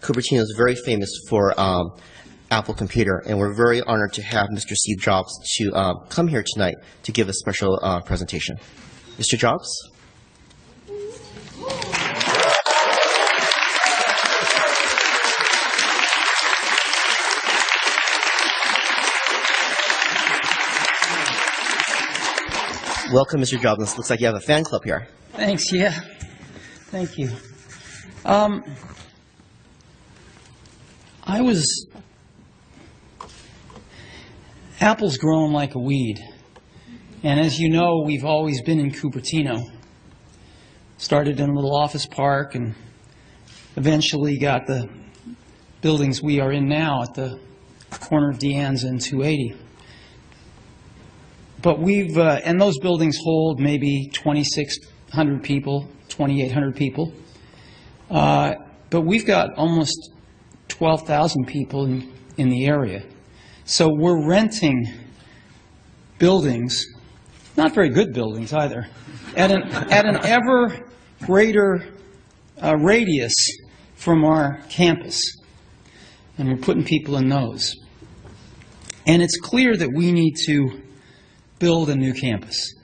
Cupertino is very famous for Apple Computer, and we're very honored to have Mr. Steve Jobs to come here tonight to give a special presentation. Mr. Jobs? Welcome, Mr. Jobs. It looks like you have a fan club here. Thanks, yeah. Thank you. Apple's growing like a weed. And as you know, we've always been in Cupertino. Started in a little office park and eventually got the buildings we are in now at the corner of De Anza and 280. But we've, and those buildings hold maybe 2,600 people, 2,800 people. But we've got almost 12,000 people in the area. So we're renting buildings, not very good buildings either, at an ever greater radius from our campus. And we're putting people in those. And it's clear that we need to build a new campus.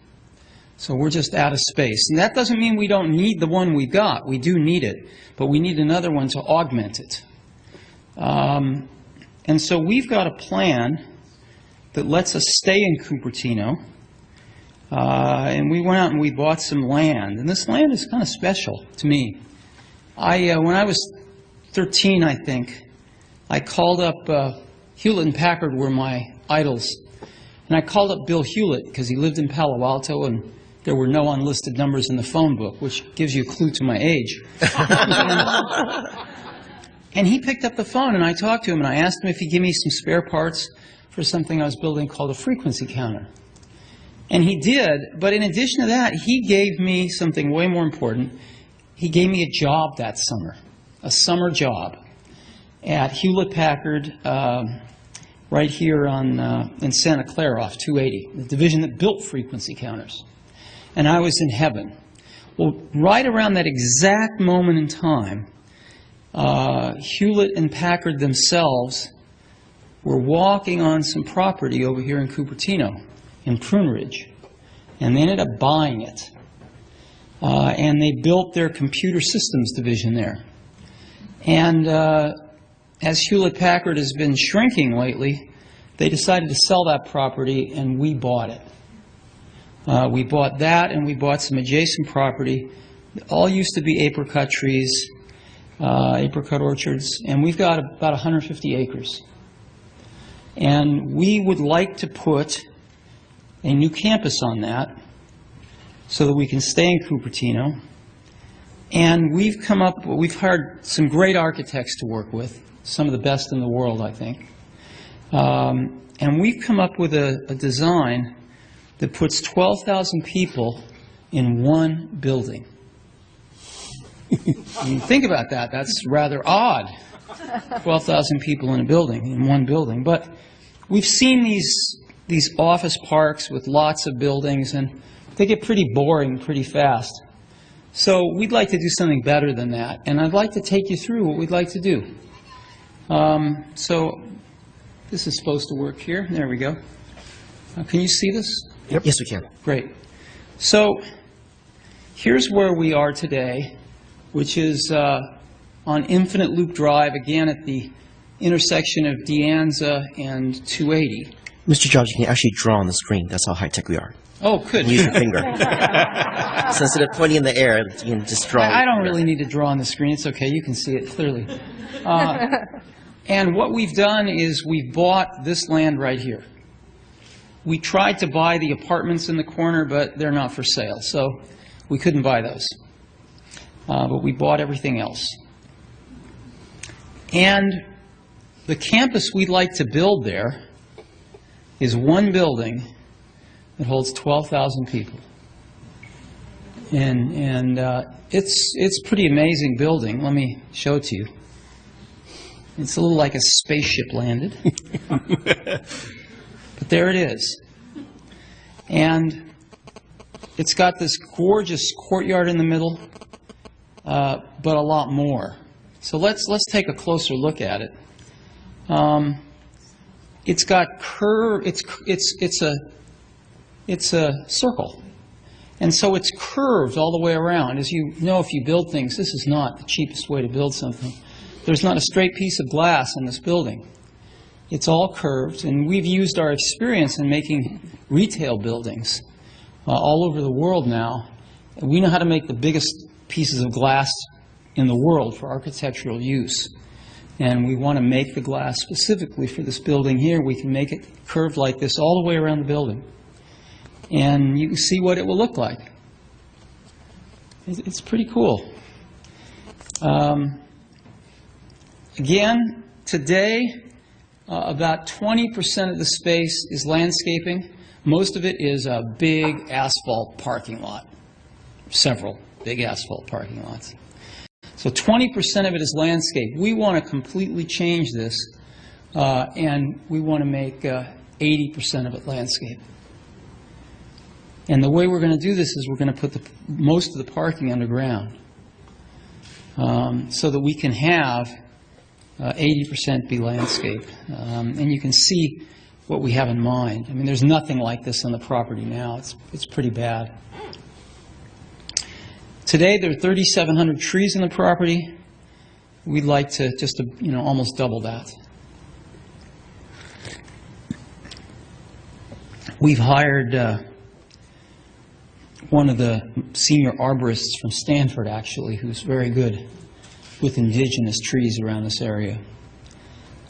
So we're just out of space. And that doesn't mean we don't need the one we've got. We do need it. But we need another one to augment it. And so we've got a plan that lets us stay in Cupertino. And we went out and we bought some land. And this land is kind of special to me. When I was 13, I think, I called up, Hewlett & Packard were my idols. And I called up Bill Hewlett because he lived in Palo Alto and there were no unlisted numbers in the phone book, which gives you a clue to my age. And he picked up the phone and I talked to him and I asked him if he'd give me some spare parts for something I was building called a frequency counter. And he did, but in addition to that, he gave me something way more important. He gave me a job that summer, a summer job at Hewlett Packard, right here in Santa Clara off 280, the division that built frequency counters. And I was in heaven. Well, right around that exact moment in time, Hewlett and Packard themselves were walking on some property over here in Cupertino, in Prune Ridge. And they ended up buying it. And they built their computer systems division there. And as Hewlett Packard has been shrinking lately, they decided to sell that property and we bought it. We bought that and we bought some adjacent property. All used to be apricot trees, apricot orchards, and we've got about 150 acres. And we would like to put a new campus on that so that we can stay in Cupertino. And we've hired some great architects to work with, some of the best in the world, I think. And we've come up with a design that puts 12,000 people in one building. You think about that, that's rather odd. 12,000 people in a building, in one building. But we've seen these office parks with lots of buildings, and they get pretty boring pretty fast. So we'd like to do something better than that. And I'd like to take you through what we'd like to do. So this is supposed to work here. There we go. Can you see this? Yep. Yes, we can. Great. So here's where we are today, which is on Infinite Loop Drive, again at the intersection of De Anza and 280. Mr. Jobs, you can actually draw on the screen. That's how high-tech we are. Oh, good. Use your finger. So instead of pointing in the air, you can just draw. I don't really need to draw on the screen. It's okay. You can see it clearly. And what we've done is we've bought this land right here. We tried to buy the apartments in the corner, but they're not for sale, so we couldn't buy those. But we bought everything else. And the campus we'd like to build there is one building that holds 12,000 people. And it's a pretty amazing building. Let me show it to you. It's a little like a spaceship landed. But there it is. And it's got this gorgeous courtyard in the middle, but a lot more. So let's take a closer look at it. It's got curve. It's a circle, and so it's curved all the way around. As you know, if you build things, this is not the cheapest way to build something. There's not a straight piece of glass in this building. It's all curved, and we've used our experience in making retail buildings all over the world now. We know how to make the biggest pieces of glass in the world for architectural use. And we want to make the glass specifically for this building here. We can make it curved like this all the way around the building. And you can see what it will look like. It's pretty cool. Again, today, about 20% of the space is landscaping. Most of it is a big asphalt parking lot. Several big asphalt parking lots. So 20% of it is landscape. We want to completely change this, and we want to make 80% of it landscape. And the way we're going to do this is we're going to put most of the parking underground, so that we can have 80% be landscape. And you can see what we have in mind. I mean, there's nothing like this on the property now. It's pretty bad. Today, there are 3,700 trees in the property. We'd like to just, almost double that. We've hired one of the senior arborists from Stanford, actually, who's very good with indigenous trees around this area.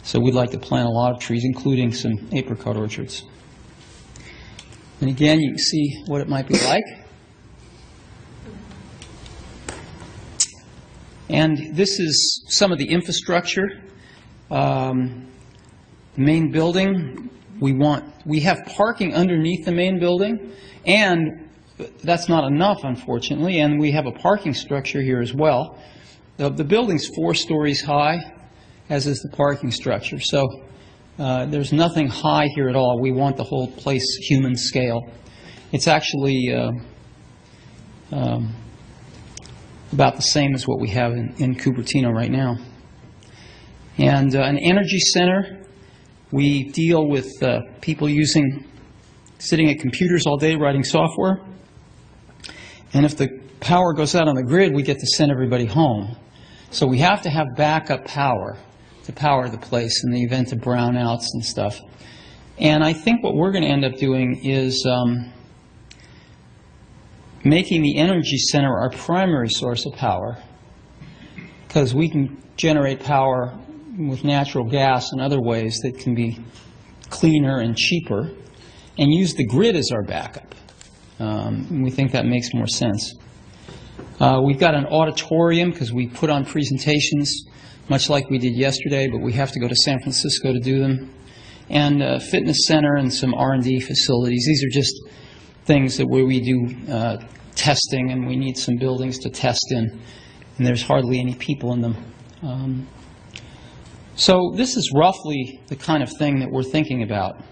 So we'd like to plant a lot of trees, including some apricot orchards. And again, you can see what it might be like. And this is some of the infrastructure. The main building, we have parking underneath the main building, and that's not enough, unfortunately, and we have a parking structure here as well. The building's 4 stories high, as is the parking structure. So there's nothing high here at all. We want the whole place human scale. It's actually about the same as what we have in Cupertino right now. And an energy center, we deal with people sitting at computers all day writing software. And if the power goes out on the grid, we get to send everybody home. So we have to have backup power to power the place in the event of brownouts and stuff. And I think what we're going to end up doing is making the energy center our primary source of power, because we can generate power with natural gas and other ways that can be cleaner and cheaper, and use the grid as our backup. We think that makes more sense. We've got an auditorium because we put on presentations, much like we did yesterday, but we have to go to San Francisco to do them. And a fitness center and some R&D facilities. These are just things where we do testing, and we need some buildings to test in, and there's hardly any people in them. So this is roughly the kind of thing that we're thinking about.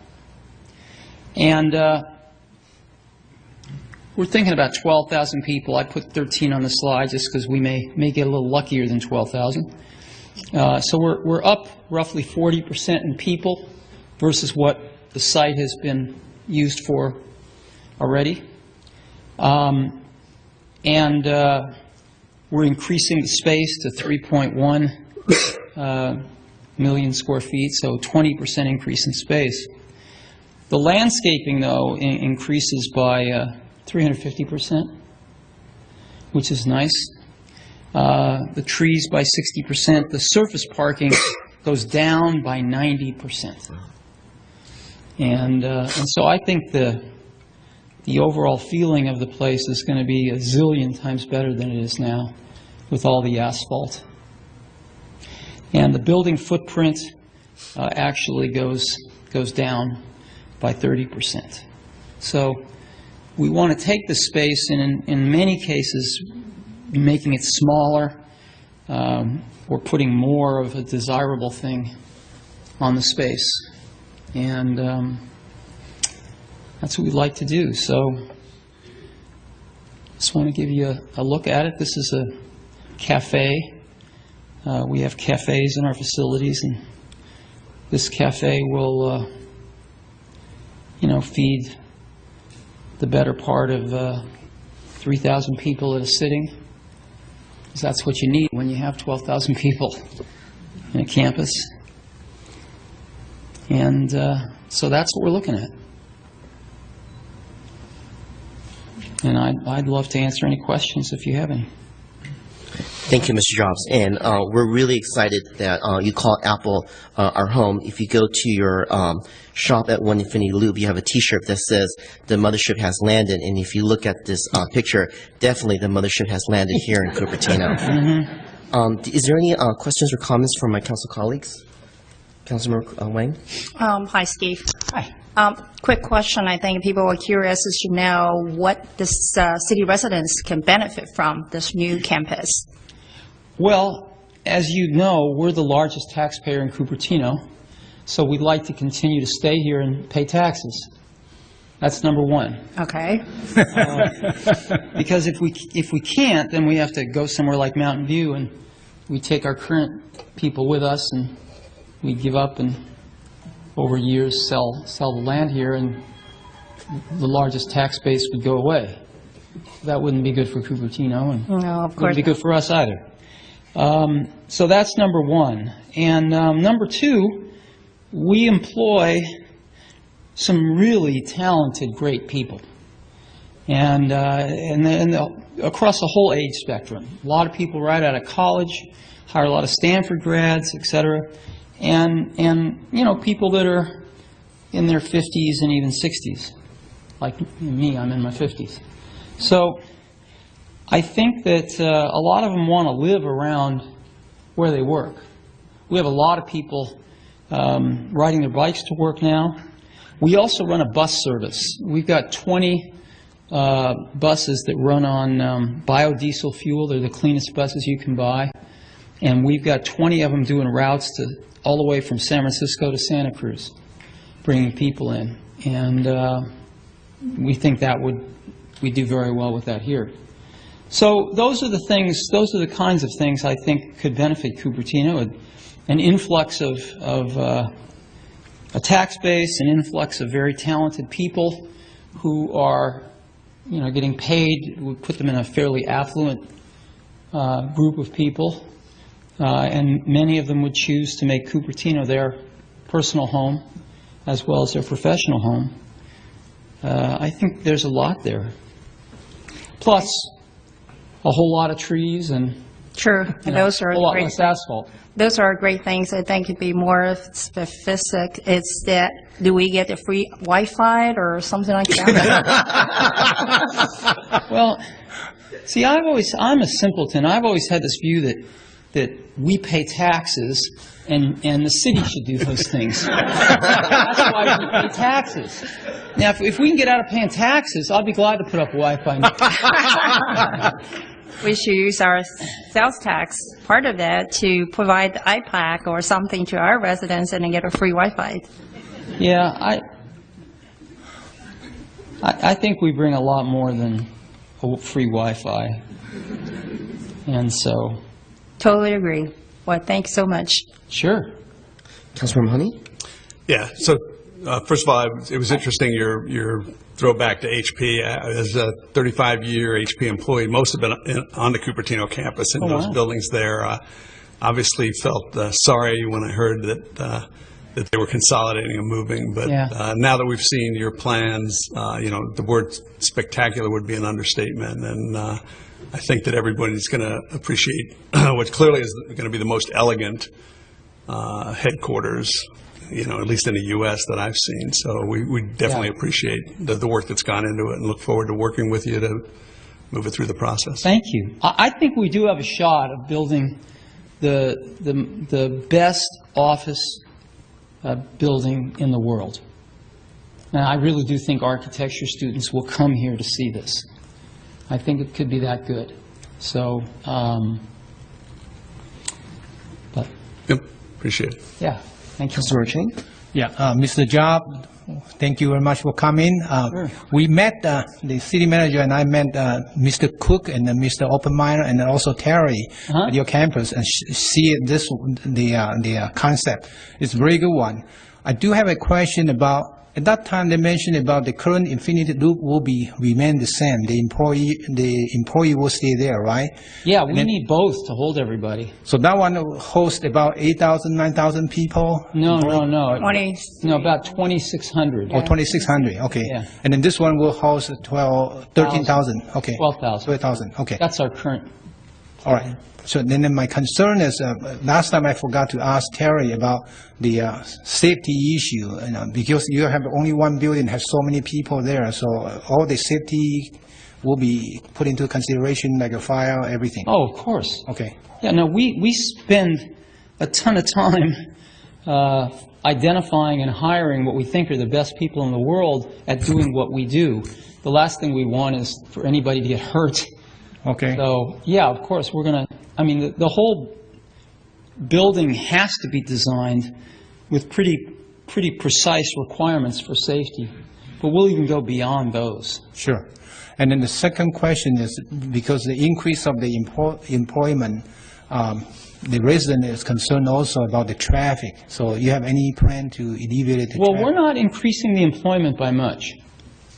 And we're thinking about 12,000 people. I put 13 on the slide just because we may get a little luckier than 12,000. So we're up roughly 40% in people versus what the site has been used for already. And we're increasing the space to 3.1 million square feet, so 20% increase in space. The landscaping, though, increases by 350%, which is nice. The trees by 60%. The surface parking goes down by 90%. And so I think the overall feeling of the place is going to be a zillion times better than it is now with all the asphalt. And the building footprint actually goes down by 30%. So we want to take the space and in many cases making it smaller or putting more of a desirable thing on the space. And that's what we'd like to do. So just want to give you a look at it. This is a cafe We have cafes in our facilities, and this cafe will, feed the better part of 3,000 people at a sitting. Because that's what you need when you have 12,000 people in a campus. And so that's what we're looking at. And I'd love to answer any questions if you have any. Thank you, Mr. Jobs. And we're really excited that you call Apple our home. If you go to your shop at One Infinity Loop, you have a T-shirt that says the mothership has landed. And if you look at this picture, definitely the mothership has landed here in Cupertino. Mm-hmm. Is there any questions or comments from my council colleagues? Councilmember Wang? Hi, Steve. Hi. Quick question. I think people are curious as to know what this city residents can benefit from this new campus. Well, as you know, we're the largest taxpayer in Cupertino, so we'd like to continue to stay here and pay taxes. That's number one. Okay. Because if we can't, then we have to go somewhere like Mountain View, and we take our current people with us, and we give up and over years sell the land here, and the largest tax base would go away. That wouldn't be good for Cupertino, and no, of course wouldn't be good for us either. So that's number one. And number two, we employ some really talented, great people, and across the whole age spectrum. A lot of people right out of college, hire a lot of Stanford grads, etc. And people that are in their 50s and even 60s, like me, I'm in my 50s. So I think that a lot of them want to live around where they work. We have a lot of people riding their bikes to work now. We also run a bus service. We've got 20 buses that run on biodiesel fuel. They're the cleanest buses you can buy. And we've got 20 of them doing routes all the way from San Francisco to Santa Cruz, bringing people in. And we think we do very well with that here. So those are the kinds of things I think could benefit Cupertino. An influx of a tax base, an influx of very talented people who are, getting paid. We put them in a fairly affluent group of people. And many of them would choose to make Cupertino their personal home as well as their professional home. I think there's a lot there. Plus, a whole lot of trees and true. And those are a lot less asphalt. Those are great things. I think it'd be more specific. It's that, do we get the free Wi-Fi or something like that? Well, see, I'm a simpleton. I've always had this view that we pay taxes and the city should do those things. That's why we pay taxes. Now, if we can get out of paying taxes, I'll be glad to put up Wi-Fi. We should use our sales tax, part of that, to provide the iPad or something to our residents and then get a free Wi-Fi. Yeah, I think we bring a lot more than a free Wi-Fi. And so... Totally agree. Well, thanks so much. Sure. Councilmember Honey? Yeah. So, first of all, it was interesting your throwback to HP. As a 35-year HP employee, most have been on the Cupertino campus in those buildings there. Obviously, felt sorry when I heard that they were consolidating and moving. But now that we've seen your plans, the word spectacular would be an understatement. And I think that everybody's going to appreciate what clearly is going to be the most elegant headquarters, at least in the U.S. that I've seen. So we definitely appreciate the work that's gone into it and look forward to working with you to move it through the process. Thank you. I think we do have a shot of building the best office building in the world. Now, I really do think architecture students will come here to see this. I think it could be that good. So, Yep, appreciate it. Yeah, thank you. Councilmember Chang? Yeah, Mr. Job, thank you very much for coming. We met, the city manager and I met Mr. Cook and Mr. Oppenmeyer and also Terry at your campus and see this, the concept. It's a very good one. I do have a question about, at that time they mentioned about the current Infinity Loop will remain the same. The employee will stay there, right? Yeah, we need both to hold everybody. So that one will host about 8,000, 9,000 people? No. 20. No, about 2,600. Oh, 2,600, okay. Yeah. And then this one will host 13,000, okay. 12,000. 12,000, okay. That's our current. All right. So then my concern is, last time I forgot to ask Terry about the safety issue, because you have only one building, has so many people there, so all the safety will be put into consideration, like a fire, everything. Oh, of course. Okay. Yeah, no, we spend a ton of time identifying and hiring what we think are the best people in the world at doing what we do. The last thing we want is for anybody to get hurt. Okay. So, yeah, of course, we're going to, I mean, the whole building has to be designed with pretty precise requirements for safety, but we'll even go beyond those. Sure. And then the second question is, because the increase of the employment, the resident is concerned also about the traffic. So you have any plan to alleviate the Well, traffic? we're not increasing the employment by much.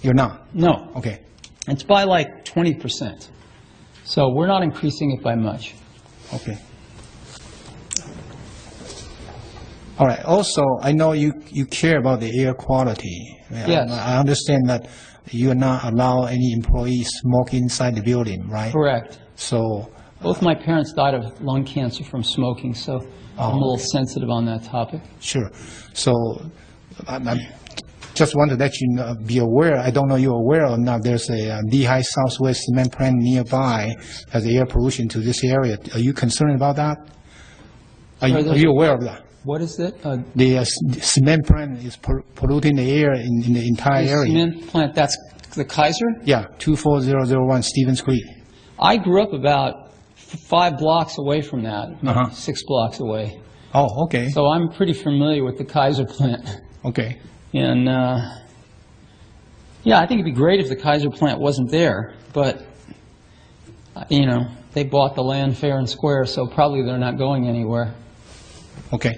You're not? No. Okay. It's by like 20%. So we're not increasing it by much. Okay. All right. Also, I know you care about the air quality. Yes. I understand that you are not allow any employees smoke inside the building, right? Correct. So. Both my parents died of lung cancer from smoking, so I'm a little sensitive on that topic. Sure. So I just want to let you know, be aware. I don't know you're aware or not. There's a Lehigh Southwest cement plant nearby has air pollution to this area. Are you concerned about that? Are you aware of that? What is it? The cement plant is polluting the air in the entire area. Cement plant, that's the Kaiser? Yeah, 24001 Stevens Creek. I grew up about 5 blocks away from that, maybe 6 blocks away. Oh, okay. So I'm pretty familiar with the Kaiser plant. Okay. And, yeah, I think it'd be great if the Kaiser plant wasn't there, but, you know, they bought the land fair and square, so probably they're not going anywhere. Okay.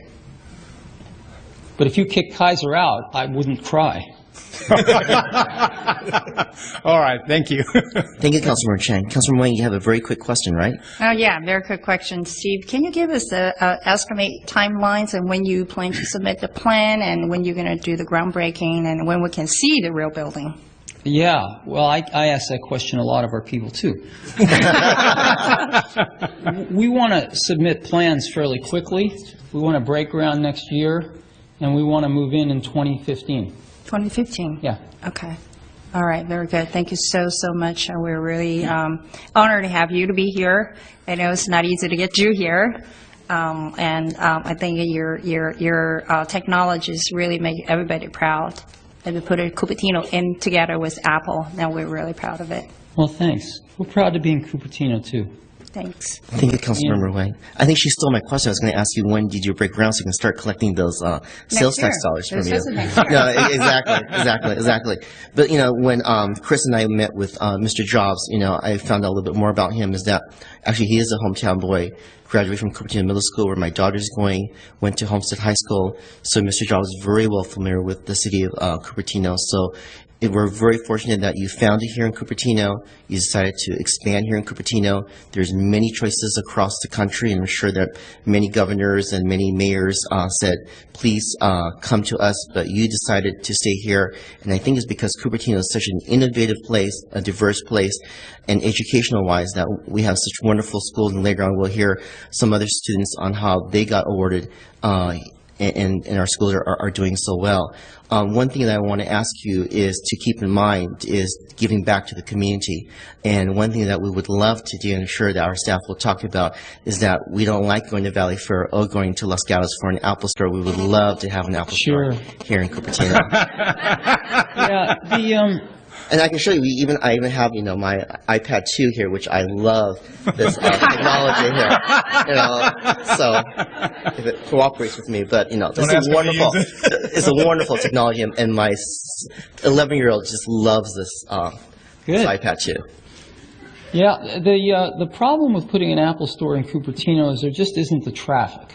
But if you kick Kaiser out, I wouldn't cry. All right, thank you. Thank you, Councilmember Chang. Councilmember Wang, you have a very quick question, right? Oh, yeah, very quick question. Steve, can you give us estimate timelines and when you plan to submit the plan and when you're going to do the groundbreaking and when we can see the real building? Yeah, well, I ask that question a lot of our people, too. We want to submit plans fairly quickly. We want to break ground next year, and we want to move in 2015. 2015? Yeah. Okay. All right, very good. Thank you so much. We're really honored to have you to be here. I know it's not easy to get you here. And I think your technologies really make everybody proud. And we put Cupertino in together with Apple. Now we're really proud of it. Well, thanks. We're proud to be in Cupertino, too. Thanks. Thank you, Councilmember Wang. I think she stole my question. I was going to ask you, when did you break ground so you can start collecting those sales tax dollars from you? No, exactly. But, you know, when Chris and I met with Mr. Jobs, you know, I found out a little bit more about him, is that actually he is a hometown boy, graduated from Cupertino Middle School, where my daughter's going, went to Homestead High School. So Mr. Jobs is very well familiar with the city of Cupertino. So we're very fortunate that you found it here in Cupertino. You decided to expand here in Cupertino. There's many choices across the country, and I'm sure that many governors and many mayors said, please come to us, but you decided to stay here. And I think it's because Cupertino is such an innovative place, a diverse place, and educational-wise, that we have such wonderful schools. And later on, we'll hear some other students on how they got awarded and our schools are doing so well. One thing that I want to ask you is to keep in mind is giving back to the community. And one thing that we would love to do, and I'm sure that our staff will talk about, is that we don't like going to Valley Fair or going to Los Gatos for an Apple store. We would love to have an Apple store here in Cupertino. Yeah, And I can show you, I even have, my iPad 2 here, which I love this technology here. So if it cooperates with me, but this is wonderful. It's a wonderful technology, and my 11-year-old just loves this iPad 2. Yeah, the problem with putting an Apple store in Cupertino is there just isn't the traffic.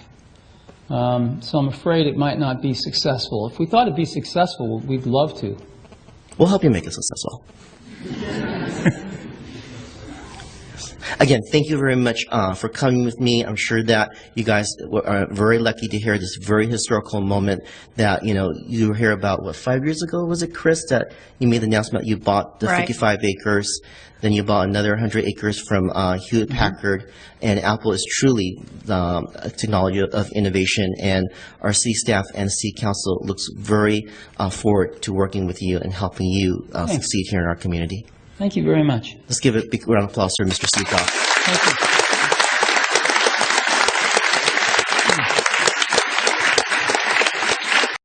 So I'm afraid it might not be successful. If we thought it'd be successful, we'd love to. We'll help you make it successful. Again, thank you very much for coming with me. I'm sure that you guys are very lucky to hear this very historical moment that, you hear about, 5 years ago, was it, Chris, that you made the announcement you bought the 55 acres, then you bought another 100 acres from Hewlett-Packard, and Apple is truly a technology of innovation, and our city staff and city council looks very forward to working with you and helping you succeed here in our community. Thank you very much. Let's give a big round of applause for Mr. Seekoff. Thank you.